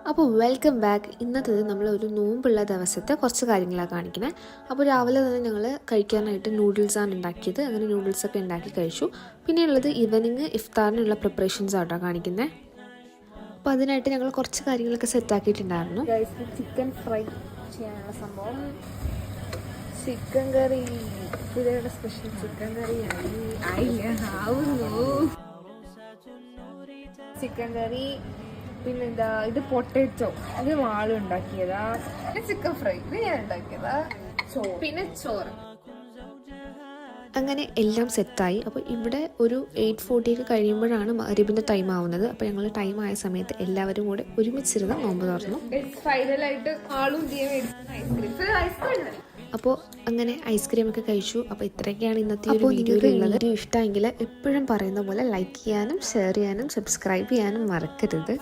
അപ്പോൾ welcome back. ഇന്നത്തേത് നമ്മളൊരു നോമ്പുള്ള ദിവസത്തെ കുറച്ച് കാര്യങ്ങളാണ് കാണിക്കുന്നത്. അപ്പോൾ രാവിലെ തന്നെ ഞങ്ങൾ കഴിക്കാനായിട്ട് നൂഡിൽസാണ് ഉണ്ടാക്കിയത്. അങ്ങനെ നൂഡിൽസൊക്കെ ഉണ്ടാക്കി കഴിച്ചു. പിന്നെയുള്ളത് ഈവനിങ് ഇഫ്താറിനുള്ള പ്രിപ്പറേഷൻസ് ആട്ടോ കാണിക്കുന്നത്. അപ്പോൾ അതിനായിട്ട് ഞങ്ങൾ കുറച്ച് കാര്യങ്ങളൊക്കെ സെറ്റാക്കിയിട്ടുണ്ടായിരുന്നു. ചിക്കൻ ഫ്രൈ ചെയ്യാനുള്ള സംഭവം, ചിക്കൻ കറി, പുതിയുടെ സ്പെഷ്യൽ ചിക്കൻ കറി ചിക്കൻ കറി. പിന്നെന്താ, ഇത് പൊട്ടറ്റോ, ഇത് മാളും ഉണ്ടാക്കിയതാ. പിന്നെ ചിക്കൻ ഫ്രൈ, ഇത് ഞാൻ ഉണ്ടാക്കിയതാ. പിന്നെ ചോറ്. അങ്ങനെ എല്ലാം സെറ്റായി. അപ്പോൾ ഇവിടെ ഒരു 8:40 ഒക്കെ കഴിയുമ്പോഴാണ് മഗ്‌രിബിൻ്റെ ടൈം ആവുന്നത്. അപ്പോൾ ഞങ്ങൾ ടൈം ആയ സമയത്ത് എല്ലാവരും കൂടെ ഒരുമിച്ചിരുന്ന് നോമ്പ് തുറന്നു. ഫൈനലായിട്ട് ആളും ഐസ്ക്രീം. അപ്പോൾ അങ്ങനെ ഐസ്ക്രീമൊക്കെ കഴിച്ചു. അപ്പോൾ ഇത്രയൊക്കെയാണ് ഇന്നത്തെ ഒരു വീഡിയോ ഇഷ്ടമെങ്കിൽ എപ്പോഴും പറയുന്ന പോലെ ലൈക്ക് ചെയ്യാനും ഷെയർ ചെയ്യാനും സബ്സ്ക്രൈബ് ചെയ്യാനും മറക്കരുത്.